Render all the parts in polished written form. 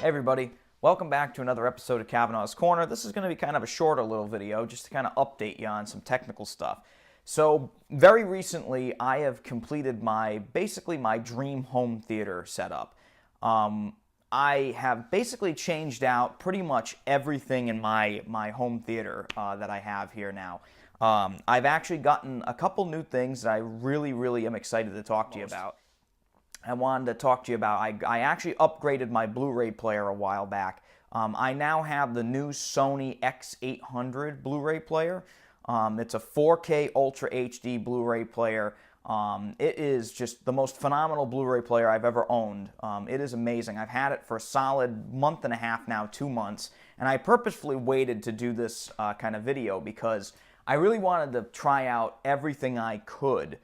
Hey everybody, welcome back to another episode of Cavanaugh's Corner. This is going to be kind of a shorter little video just to kind of update you on some technical stuff. So very recently I have completed basically my dream home theater setup. I have basically changed out pretty much everything in my home theater that I have here now. I've actually gotten a couple new things that I really am excited to talk to you about. I wanted to talk to you about, I actually upgraded my Blu-ray player a while back. I now have the new Sony X800 Blu-ray player. It's a 4K Ultra HD Blu-ray player. It is just the most phenomenal Blu-ray player I've ever owned. It is amazing. I've had it for a solid month and a half now, 2 months, and I purposefully waited to do this kind of video because I really wanted to try out everything I could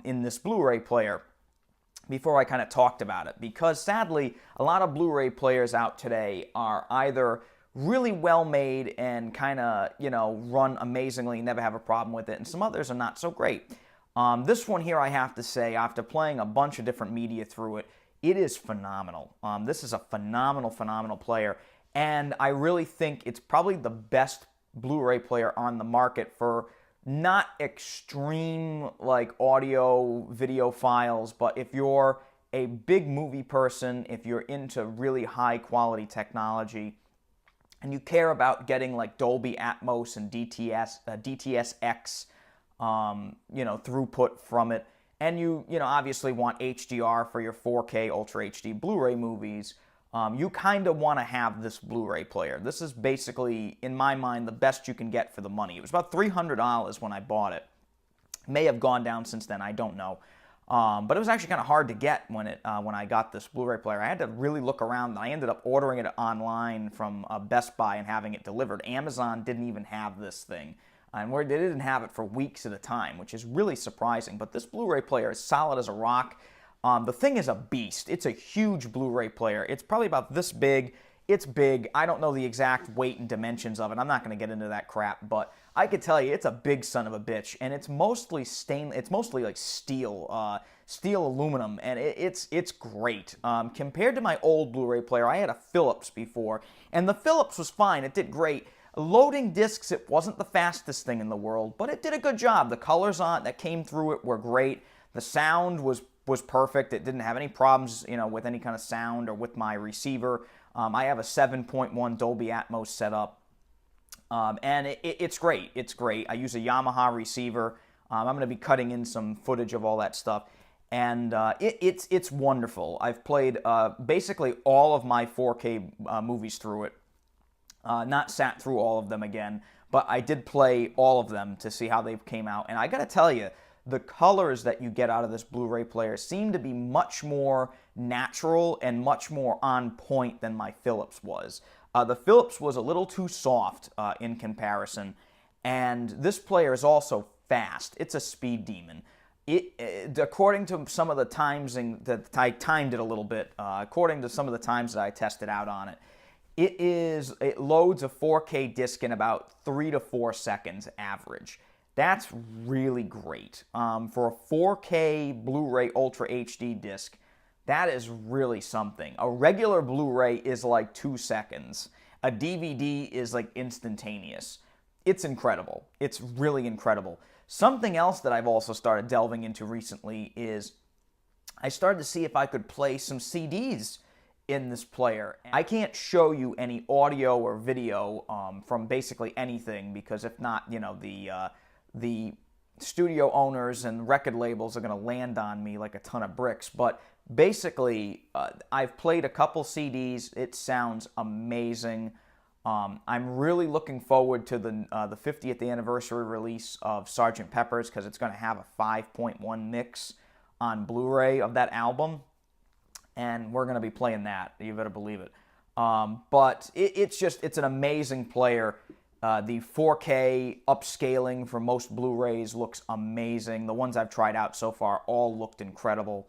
in this Blu-ray player before I kind of talked about it, because sadly a lot of Blu-ray players out today are either really well made and kind of, run amazingly, never have a problem with it, and some others are not so great. This one here, I have to say, after playing a bunch of different media through it, it is phenomenal. This is a phenomenal player, and I really think it's probably the best Blu-ray player on the market for not extreme like audio video files, but if you're a big movie person, if you're into really high quality technology and you care about getting like Dolby Atmos and DTS:X throughput from it, and you obviously want HDR for your 4K Ultra HD Blu-ray movies, you kind of want to have this Blu-ray player. This is basically, in my mind, the best you can get for the money. It was about $300 when I bought it. May have gone down since then, I don't know. But it was actually kind of hard to get when I got this Blu-ray player. I had to really look around. I ended up ordering it online from Best Buy and having it delivered. Amazon didn't even have this thing. And they didn't have it for weeks at a time, which is really surprising. But this Blu-ray player is solid as a rock. The thing is a beast. It's a huge Blu-ray player. It's probably about this big. It's big. I don't know the exact weight and dimensions of it. I'm not going to get into that crap, but I could tell you it's a big son of a bitch, and it's mostly It's mostly like steel, steel aluminum, and it's great. Compared to my old Blu-ray player, I had a Philips before, and the Philips was fine. It did great. Loading discs, it wasn't the fastest thing in the world, but it did a good job. The colors on it that came through it were great. The sound was perfect. It didn't have any problems, with any kind of sound or with my receiver. I have a 7.1 Dolby Atmos setup, and it's great. It's great. I use a Yamaha receiver. I'm going to be cutting in some footage of all that stuff, and it's wonderful. I've played basically all of my 4K movies through it. Not sat through all of them again, but I did play all of them to see how they came out, and I got to tell you, the colors that you get out of this Blu-ray player seem to be much more natural and much more on point than my Philips was. The Philips was a little too soft in comparison, and this player is also fast. It's a speed demon. According to some of the times that I timed it a little bit, according to some of the times that I tested out on it, it loads a 4K disc in about 3 to 4 seconds average. That's really great. For a 4K Blu-ray Ultra HD disc, that is really something. A regular Blu-ray is like 2 seconds. A DVD is like instantaneous. It's incredible. It's really incredible. Something else that I've also started delving into recently is I started to see if I could play some CDs in this player. I can't show you any audio or video from basically anything, because if not, the studio owners and record labels are going to land on me like a ton of bricks. But basically, I've played a couple CDs. It sounds amazing. I'm really looking forward to the 50th anniversary release of Sgt. Pepper's, because it's going to have a 5.1 mix on Blu-ray of that album, and we're going to be playing that. You better believe it. But it's an amazing player. The 4K upscaling for most Blu-rays looks amazing. The ones I've tried out so far all looked incredible.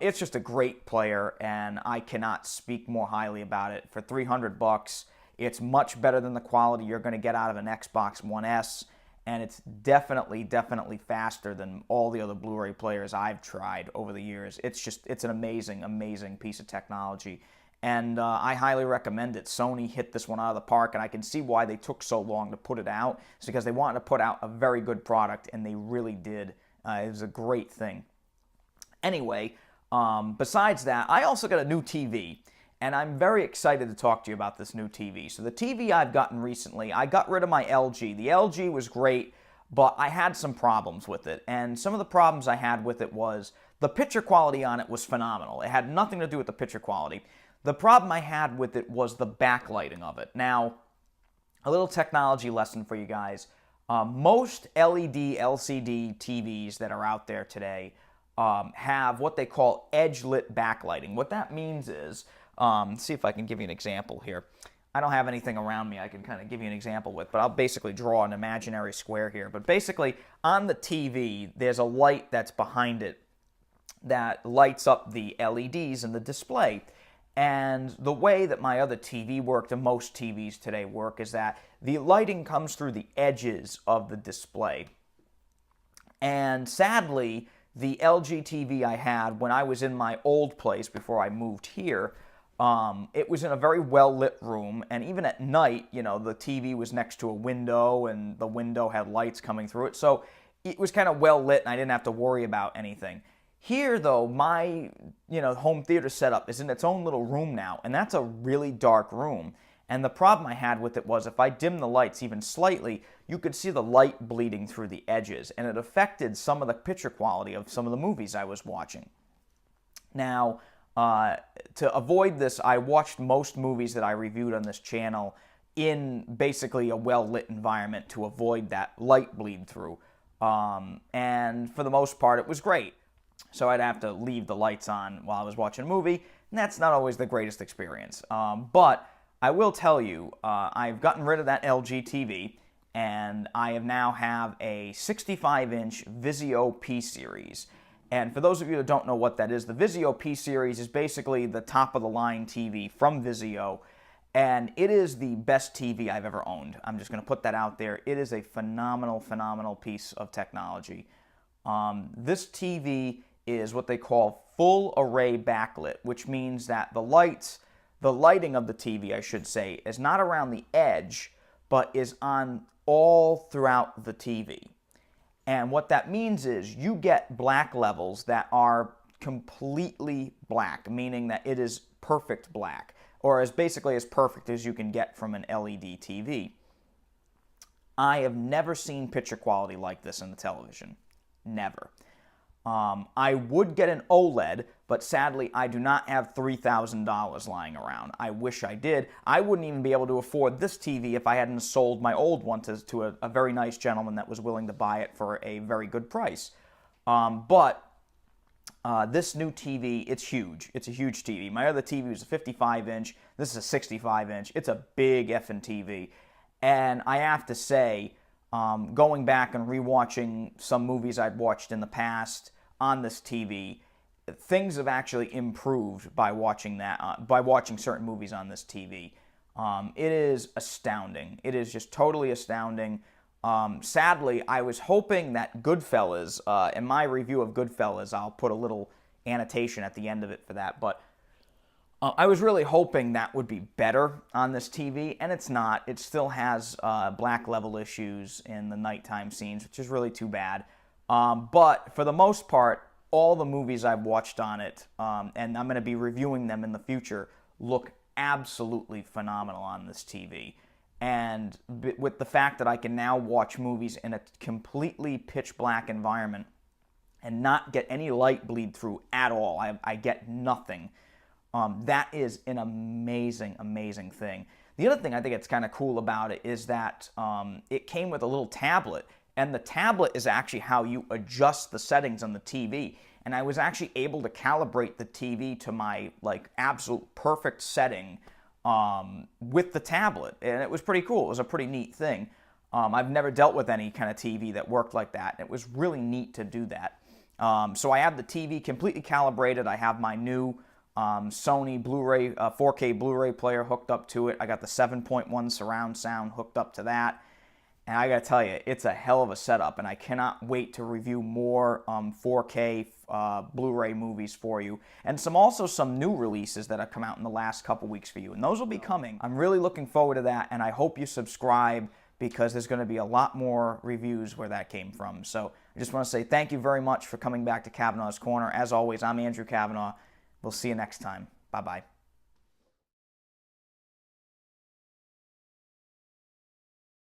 It's just a great player, and I cannot speak more highly about it. For $300, it's much better than the quality you're going to get out of an Xbox One S, and it's definitely faster than all the other Blu-ray players I've tried over the years. It's an amazing piece of technology. and I highly recommend it. Sony hit this one out of the park, and I can see why they took so long to put it out. It's because they wanted to put out a very good product, and they really did. It was a great thing. Anyway, besides that, I also got a new TV, and I'm very excited to talk to you about this new TV. So the TV I've gotten recently, I got rid of my LG. The LG was great, but I had some problems with it, and some of the problems I had with it was the picture quality on it was phenomenal. It had nothing to do with the picture quality. The problem I had with it was the backlighting of it. Now, a little technology lesson for you guys. Most LED, LCD TVs that are out there today have what they call edge-lit backlighting. What that means is, see if I can give you an example here. I don't have anything around me I can kind of give you an example with, but I'll basically draw an imaginary square here. But basically, on the TV, there's a light that's behind it that lights up the LEDs in the display. And the way that my other TV worked, and most TVs today work, is that the lighting comes through the edges of the display. And sadly, the LG TV I had when I was in my old place before I moved here, it was in a very well-lit room, and even at night, you know, the TV was next to a window, and the window had lights coming through it, so it was kind of well-lit, and I didn't have to worry about anything. Here, though, my home theater setup is in its own little room now, and that's a really dark room. And the problem I had with it was if I dimmed the lights even slightly, you could see the light bleeding through the edges, and it affected some of the picture quality of some of the movies I was watching. Now, to avoid this, I watched most movies that I reviewed on this channel in basically a well-lit environment to avoid that light bleed through. And for the most part, it was great. So I'd have to leave the lights on while I was watching a movie, and that's not always the greatest experience. But I will tell you, I've gotten rid of that LG TV, and I now have a 65-inch Vizio P-Series. And for those of you that don't know what that is, the Vizio P-Series is basically the top-of-the-line TV from Vizio, and it is the best TV I've ever owned. I'm just going to put that out there. It is a phenomenal, phenomenal piece of technology. This TV is what they call full array backlit, which means that the lighting of the TV, I should say, is not around the edge, but is on all throughout the TV. And what that means is you get black levels that are completely black, meaning that it is perfect black, or as basically as perfect as you can get from an LED TV. I have never seen picture quality like this in the television. Never. I would get an OLED, but sadly I do not have $3,000 lying around. I wish I did. I wouldn't even be able to afford this TV if I hadn't sold my old one to a very nice gentleman that was willing to buy it for a very good price. But this new TV, it's huge. It's a huge TV. My other TV was a 55-inch. This is a 65-inch. It's a big effing TV. And I have to say, going back and rewatching some movies I'd watched in the past on this TV, things have actually improved by watching certain movies on this TV. It is astounding. It is just totally astounding. Sadly, I was hoping that Goodfellas, in my review of Goodfellas, I'll put a little annotation at the end of it for that, but I was really hoping that would be better on this TV, and it's not. It still has black level issues in the nighttime scenes, which is really too bad. But for the most part, all the movies I've watched on it, and I'm going to be reviewing them in the future, look absolutely phenomenal on this TV. And with the fact that I can now watch movies in a completely pitch black environment and not get any light bleed through at all, I get nothing. That is an amazing, amazing thing. The other thing I think it's kind of cool about it is that it came with a little tablet, and the tablet is actually how you adjust the settings on the TV. And I was actually able to calibrate the TV to my absolute perfect setting with the tablet, and it was pretty cool. It was a pretty neat thing. I've never dealt with any kind of TV that worked like that. It was really neat to do that. So I have the TV completely calibrated. I have my new Sony Blu-ray, 4K Blu-ray player hooked up to it. I got the 7.1 surround sound hooked up to that. And I gotta tell you, it's a hell of a setup, and I cannot wait to review more 4K Blu-ray movies for you, and also some new releases that have come out in the last couple weeks for you, and those will be coming. I'm really looking forward to that, and I hope you subscribe, because there's going to be a lot more reviews where that came from. So I just want to say thank you very much for coming back to Cavanaugh's Corner. As always, I'm Andrew Cavanaugh. We'll see you next time. Bye-bye.